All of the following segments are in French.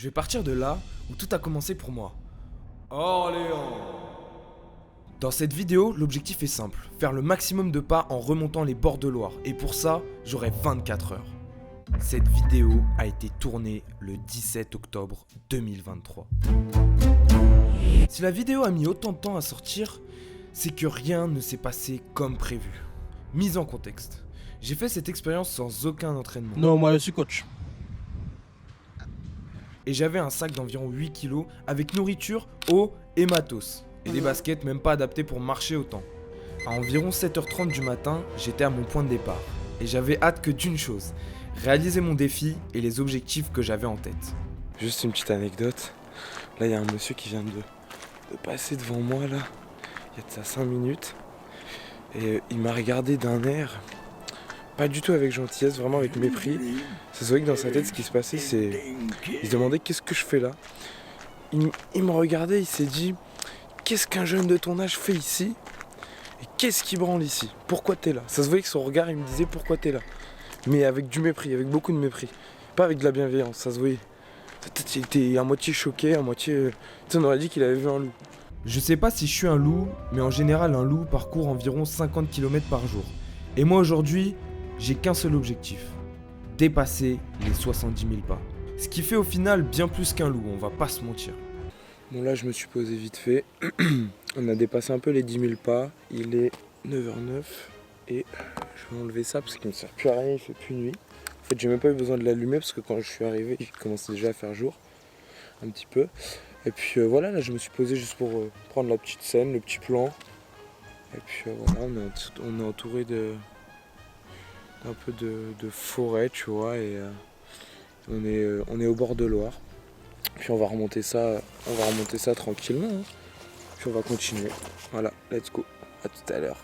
Je vais partir de là où tout a commencé pour moi. Orléans. Dans cette vidéo, l'objectif est simple, faire le maximum de pas en remontant les bords de Loire. Et pour ça, j'aurai 24 heures. Cette vidéo a été tournée le 17 octobre 2023. Si la vidéo a mis autant de temps à sortir, c'est que rien ne s'est passé comme prévu. Mise en contexte, j'ai fait cette expérience sans aucun entraînement. Non, moi je suis coach. Et j'avais un sac d'environ 8 kilos avec nourriture, eau et matos. Et des baskets même pas adaptées pour marcher autant. À environ 7h30 du matin, j'étais à mon point de départ. Et j'avais hâte que d'une chose, réaliser mon défi et les objectifs que j'avais en tête. Juste une petite anecdote. Là, il y a un monsieur qui vient de passer devant moi, là. Il y a de ça 5 minutes. Et il m'a regardé d'un air, pas du tout avec gentillesse, vraiment avec mépris. Ça se voyait que dans sa tête, ce qui se passait, c'est... Il se demandait qu'est-ce que je fais là. Il me regardait, il s'est dit, qu'est-ce qu'un jeune de ton âge fait ici? Et qu'est-ce qui branle ici? Pourquoi t'es là? Ça se voyait que son regard, il me disait pourquoi t'es là. Mais avec du mépris, avec beaucoup de mépris. Pas avec de la bienveillance, ça se voyait. Peut-être qu'il était à moitié choqué, à moitié... Tu sais, on aurait dit qu'il avait vu un loup. Je sais pas si je suis un loup, mais en général un loup parcourt environ 50 km par jour. Et moi aujourd'hui, j'ai qu'un seul objectif, dépasser les 70 000 pas. Ce qui fait au final bien plus qu'un loup, on va pas se mentir. Bon là je me suis posé vite fait, on a dépassé un peu les 10 000 pas, il est 9h09 et je vais enlever ça parce qu'il ne me sert plus à rien, il fait plus nuit. En fait j'ai même pas eu besoin de l'allumer parce que quand je suis arrivé il commençait déjà à faire jour, un petit peu. Et puis voilà, là je me suis posé juste pour prendre la petite scène, le petit plan. Et puis voilà, on est entouré d'un peu de forêt tu vois et on est au bord de Loire. Puis on va remonter ça tranquillement. Hein. Puis on va continuer. Voilà, let's go. À tout à l'heure.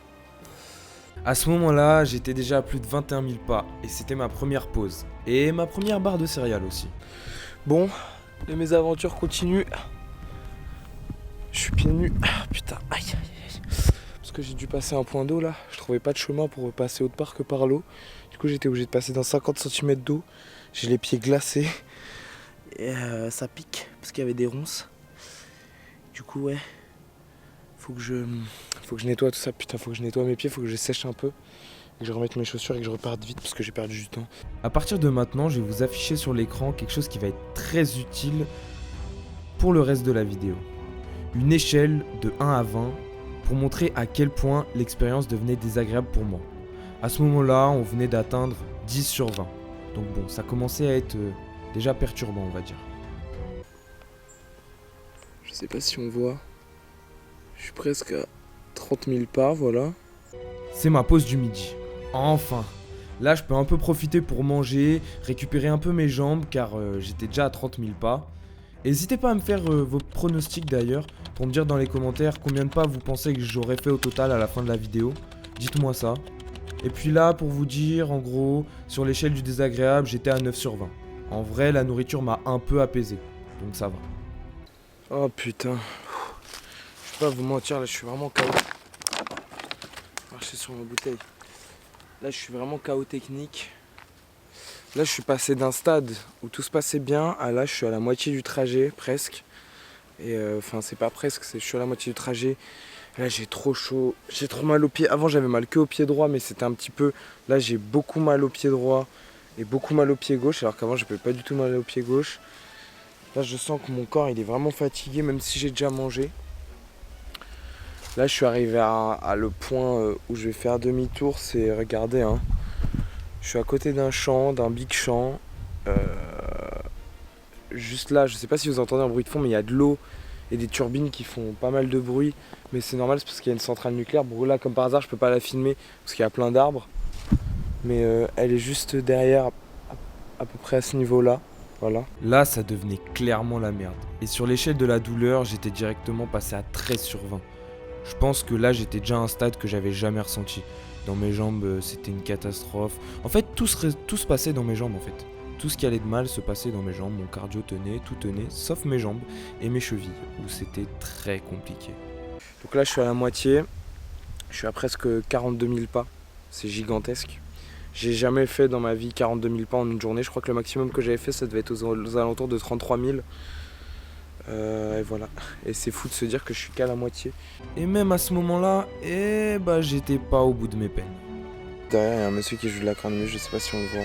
À ce moment-là, j'étais déjà à plus de 21 000 pas et c'était ma première pause. Et ma première barre de céréales aussi. Bon, les mésaventures continuent. Je suis pieds nus. Ah, putain, aïe aïe aïe. Parce que j'ai dû passer un point d'eau là. Je trouvais pas de chemin pour passer autre part que par l'eau. Du coup j'étais obligé de passer dans 50 cm d'eau. J'ai les pieds glacés. Et ça pique parce qu'il y avait des ronces. Du coup ouais, faut que je nettoie tout ça. Putain, faut que je nettoie mes pieds, faut que je sèche un peu, et que je remette mes chaussures et que je reparte vite parce que j'ai perdu du temps. À partir de maintenant, je vais vous afficher sur l'écran quelque chose qui va être très utile pour le reste de la vidéo. Une échelle de 1 à 20 pour montrer à quel point l'expérience devenait désagréable pour moi. À ce moment-là, on venait d'atteindre 10 sur 20. Donc bon, ça commençait à être déjà perturbant, on va dire. Je sais pas si on voit. Je suis presque à 30 000 pas, voilà. C'est ma pause du midi. Enfin! Là, je peux un peu profiter pour manger, récupérer un peu mes jambes, car j'étais déjà à 30 000 pas. N'hésitez pas à me faire vos pronostics d'ailleurs, pour me dire dans les commentaires combien de pas vous pensez que j'aurais fait au total à la fin de la vidéo. Dites-moi ça. Et puis là, pour vous dire, en gros, sur l'échelle du désagréable, j'étais à 9 sur 20. En vrai, la nourriture m'a un peu apaisé, donc ça va. Oh putain. Je vais pas vous mentir, là je suis vraiment KO. Marcher sur ma bouteille. Là je suis vraiment KO technique. Là je suis passé d'un stade où tout se passait bien à là je suis à la moitié du trajet presque. Et enfin c'est pas presque, je suis à la moitié du trajet. Là j'ai trop chaud, j'ai trop mal au pied. Avant j'avais mal que au pied droit mais c'était un petit peu... Là j'ai beaucoup mal au pied droit et beaucoup mal au pied gauche alors qu'avant j'avais pas du tout mal au pied gauche. Là je sens que mon corps il est vraiment fatigué même si j'ai déjà mangé. Là je suis arrivé à le point où je vais faire demi-tour, c'est, regardez hein, je suis à côté d'un champ, d'un big champ, juste là, je sais pas si vous entendez un bruit de fond mais il y a de l'eau et des turbines qui font pas mal de bruit, mais c'est normal, c'est parce qu'il y a une centrale nucléaire. Bon là comme par hasard je peux pas la filmer parce qu'il y a plein d'arbres, mais elle est juste derrière, à peu près à ce niveau là. Voilà. Là, ça devenait clairement la merde. Et sur l'échelle de la douleur, j'étais directement passé à 13 sur 20. Je pense que là, j'étais déjà à un stade que j'avais jamais ressenti. Dans mes jambes, c'était une catastrophe. En fait, tout se passait dans mes jambes, en fait. Tout ce qui allait de mal se passait dans mes jambes. Mon cardio tenait, tout tenait, sauf mes jambes et mes chevilles, où c'était très compliqué. Donc là, je suis à la moitié. Je suis à presque 42 000 pas. C'est gigantesque. J'ai jamais fait dans ma vie 42 000 pas en une journée. Je crois que le maximum que j'avais fait, ça devait être aux alentours de 33 000. Et voilà. Et c'est fou de se dire que je suis qu'à la moitié. Et même à ce moment-là, j'étais pas au bout de mes peines. Derrière, il y a un monsieur qui joue de la cornemuse, je sais pas si on le voit.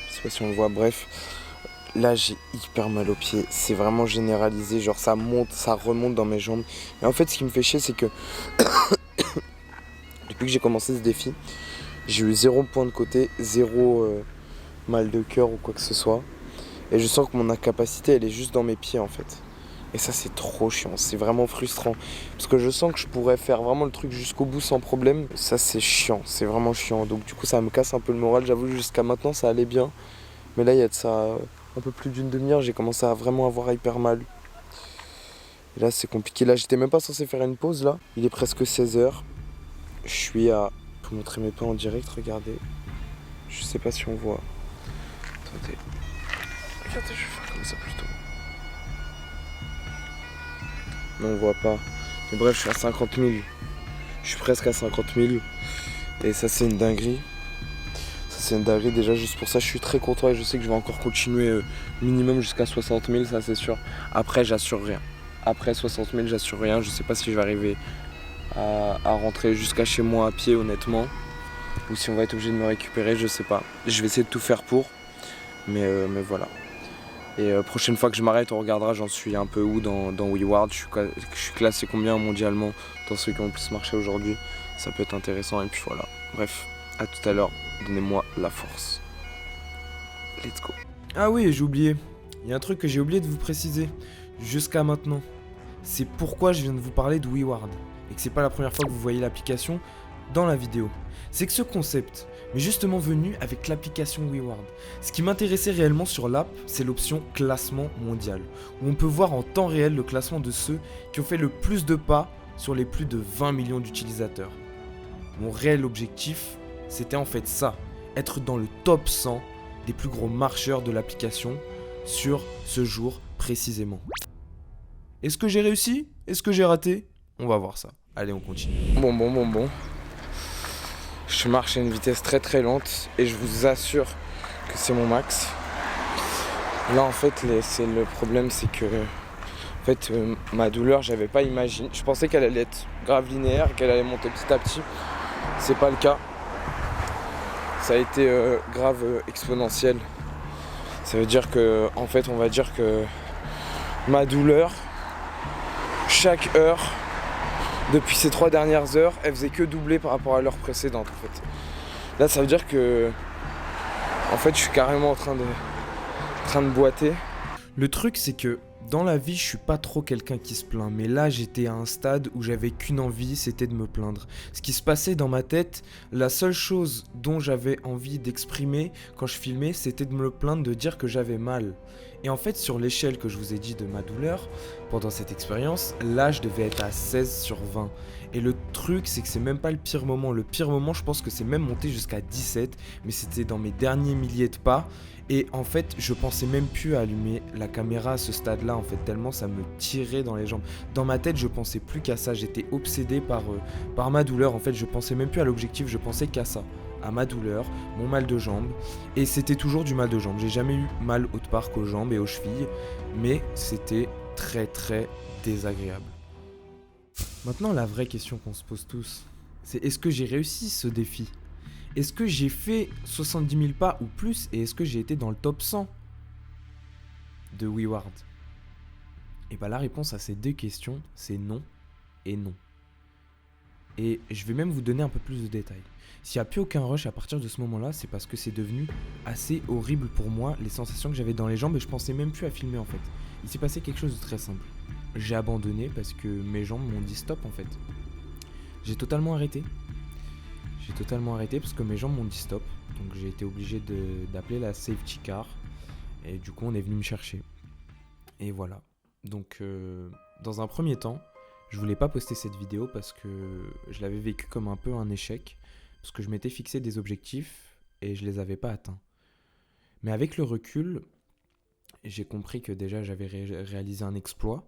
Je sais pas si on le voit, bref. Là, j'ai hyper mal aux pieds. C'est vraiment généralisé. Genre, ça monte, ça remonte dans mes jambes. Et en fait, ce qui me fait chier, c'est que depuis que j'ai commencé ce défi, j'ai eu 0 point de côté, 0 mal de cœur ou quoi que ce soit. Et je sens que mon incapacité, elle est juste dans mes pieds, en fait. Et ça, c'est trop chiant. C'est vraiment frustrant. Parce que je sens que je pourrais faire vraiment le truc jusqu'au bout sans problème. Ça, c'est chiant. C'est vraiment chiant. Donc, du coup, ça me casse un peu le moral. J'avoue, jusqu'à maintenant, ça allait bien. Mais là, il y a de ça un peu plus d'une demi-heure, j'ai commencé à vraiment avoir hyper mal. Et là, c'est compliqué. Là, j'étais même pas censé faire une pause, là. Il est presque 16h. Je suis à... Je peux montrer mes pas en direct, regardez. Je sais pas si on voit. Attendez. Regardez, je vais faire comme ça plutôt. Non, on voit pas. Mais bref, je suis à 50 000. Je suis presque à 50 000. Et ça, c'est une dinguerie. C'est une dinguerie déjà, juste pour ça je suis très content et je sais que je vais encore continuer minimum jusqu'à 60 000, ça c'est sûr. Après j'assure rien. Après 60 000 j'assure rien, je sais pas si je vais arriver à rentrer jusqu'à chez moi à pied honnêtement. Ou si on va être obligé de me récupérer, je sais pas. Je vais essayer de tout faire pour. Mais voilà. Et prochaine fois que je m'arrête, on regardera, j'en suis un peu où dans WeWard. Je suis classé combien mondialement dans ceux qui ont le plus marché aujourd'hui. Ça peut être intéressant et puis voilà. Bref, à tout à l'heure. Donnez-moi la force. Let's go. Ah oui, j'ai oublié. Il y a un truc que j'ai oublié de vous préciser. Jusqu'à maintenant. C'est pourquoi je viens de vous parler de WeWard. Et que c'est pas la première fois que vous voyez l'application dans la vidéo. C'est que ce concept m'est justement venu avec l'application WeWard. Ce qui m'intéressait réellement sur l'app, c'est l'option classement mondial. Où on peut voir en temps réel le classement de ceux qui ont fait le plus de pas sur les plus de 20 millions d'utilisateurs. Mon réel objectif, c'était en fait ça, être dans le top 100 des plus gros marcheurs de l'application sur ce jour précisément. Est-ce que j'ai réussi? Est-ce que j'ai raté? On va voir ça. Allez, on continue. Bon. Je marche à une vitesse très très lente et je vous assure que c'est mon max. Là en fait, le problème c'est que ma douleur, j'avais pas imaginé. Je pensais qu'elle allait être grave linéaire, qu'elle allait monter petit à petit. C'est pas le cas. Ça a été grave exponentiel. Ça veut dire que, en fait, on va dire que ma douleur, chaque heure, depuis ces 3 dernières heures, elle faisait que doubler par rapport à l'heure précédente, en fait. Là, ça veut dire que, en fait, je suis carrément en train de boiter. Le truc, c'est que dans la vie, je suis pas trop quelqu'un qui se plaint, mais là, j'étais à un stade où j'avais qu'une envie, c'était de me plaindre. Ce qui se passait dans ma tête, la seule chose dont j'avais envie d'exprimer quand je filmais, c'était de me plaindre, de dire que j'avais mal. Et en fait, sur l'échelle que je vous ai dit de ma douleur, pendant cette expérience, là, je devais être à 16 sur 20. Et le truc, c'est que c'est même pas le pire moment. Le pire moment, je pense que c'est même monté jusqu'à 17, mais c'était dans mes derniers milliers de pas. Et en fait, je pensais même plus à allumer la caméra à ce stade-là, en fait, tellement ça me tirait dans les jambes. Dans ma tête, je pensais plus qu'à ça. J'étais obsédé par ma douleur. En fait, je pensais même plus à l'objectif, je pensais qu'à ça. À ma douleur, mon mal de jambes. Et c'était toujours du mal de jambes. J'ai jamais eu mal autre part qu'aux jambes et aux chevilles. Mais c'était très très désagréable. Maintenant, la vraie question qu'on se pose tous, c'est est-ce que j'ai réussi ce défi ? Est-ce que j'ai fait 70 000 pas ou plus et est-ce que j'ai été dans le top 100 de WeWard ? Et bah la réponse à ces deux questions, c'est non et non. Et je vais même vous donner un peu plus de détails. S'il n'y a plus aucun rush à partir de ce moment-là, c'est parce que c'est devenu assez horrible pour moi, les sensations que j'avais dans les jambes et je pensais même plus à filmer en fait. Il s'est passé quelque chose de très simple. J'ai abandonné parce que mes jambes m'ont dit stop en fait. J'ai totalement arrêté. Parce que mes jambes m'ont dit stop. Donc j'ai été obligé d'appeler la safety car. Et du coup on est venu me chercher. Et voilà. Donc dans un premier temps, je voulais pas poster cette vidéo parce que je l'avais vécu comme un peu un échec. Parce que je m'étais fixé des objectifs et je les avais pas atteints. Mais avec le recul, j'ai compris que déjà j'avais réalisé un exploit.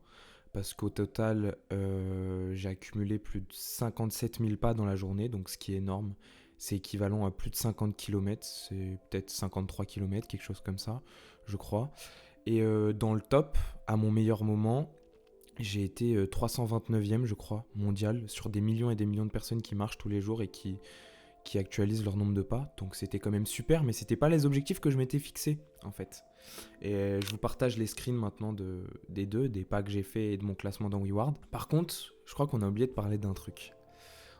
parce qu'au total, j'ai accumulé plus de 57 000 pas dans la journée, donc ce qui est énorme. C'est équivalent à plus de 50 km, c'est peut-être 53 km, quelque chose comme ça, je crois. Et dans le top, à mon meilleur moment, j'ai été 329e, je crois, mondial, sur des millions et des millions de personnes qui marchent tous les jours et qui actualisent leur nombre de pas. Donc c'était quand même super, mais c'était pas les objectifs que je m'étais fixé, en fait. Et je vous partage les screens maintenant des pas que j'ai fait et de mon classement dans WeWard. Par contre, je crois qu'on a oublié de parler d'un truc.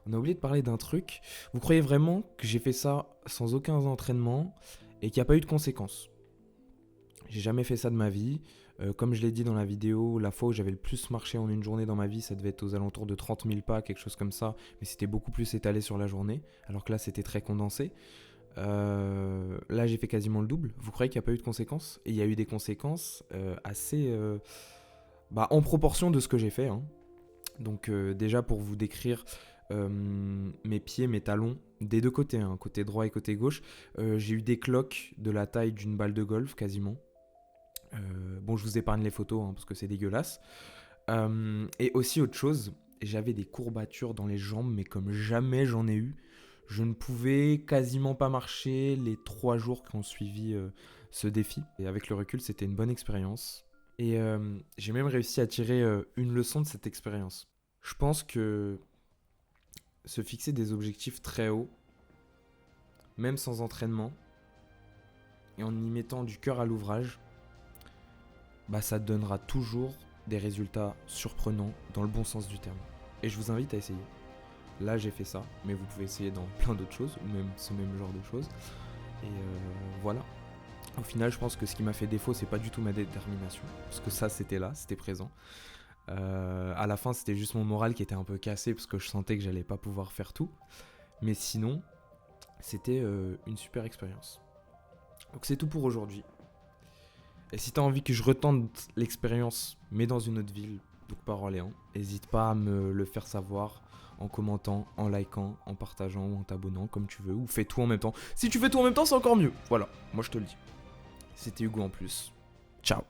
Vous croyez vraiment que j'ai fait ça sans aucun entraînement et qu'il n'y a pas eu de conséquences? J'ai jamais fait ça de ma vie. Comme je l'ai dit dans la vidéo, la fois où j'avais le plus marché en une journée dans ma vie, ça devait être aux alentours de 30 000 pas, quelque chose comme ça. Mais c'était beaucoup plus étalé sur la journée, alors que là, c'était très condensé. Là, j'ai fait quasiment le double. Vous croyez qu'il n'y a pas eu de conséquences? Et il y a eu des conséquences assez en proportion de ce que j'ai fait. Hein. Donc déjà, pour vous décrire mes pieds, mes talons, des deux côtés, hein, côté droit et côté gauche, j'ai eu des cloques de la taille d'une balle de golf, quasiment. Bon, je vous épargne les photos hein, parce que c'est dégueulasse. Et aussi autre chose, j'avais des courbatures dans les jambes, mais comme jamais j'en ai eu. Je ne pouvais quasiment pas marcher les 3 jours qui ont suivi ce défi. Et avec le recul, c'était une bonne expérience. Et j'ai même réussi à tirer une leçon de cette expérience. Je pense que se fixer des objectifs très hauts, même sans entraînement, et en y mettant du cœur à l'ouvrage, ça te donnera toujours des résultats surprenants dans le bon sens du terme. Et je vous invite à essayer. Là, j'ai fait ça, mais vous pouvez essayer dans plein d'autres choses, ou même ce même genre de choses. Et voilà. Au final, je pense que ce qui m'a fait défaut, c'est pas du tout ma détermination, parce que ça, c'était là, c'était présent. À la fin, c'était juste mon moral qui était un peu cassé, parce que je sentais que j'allais pas pouvoir faire tout. Mais sinon, c'était une super expérience. Donc c'est tout pour aujourd'hui. Et si t'as envie que je retente l'expérience, mais dans une autre ville, donc par Orléans, n'hésite pas à me le faire savoir en commentant, en likant, en partageant ou en t'abonnant, comme tu veux, ou fais tout en même temps. Si tu fais tout en même temps, c'est encore mieux. Voilà, moi je te le dis. C'était Hugo en plus. Ciao.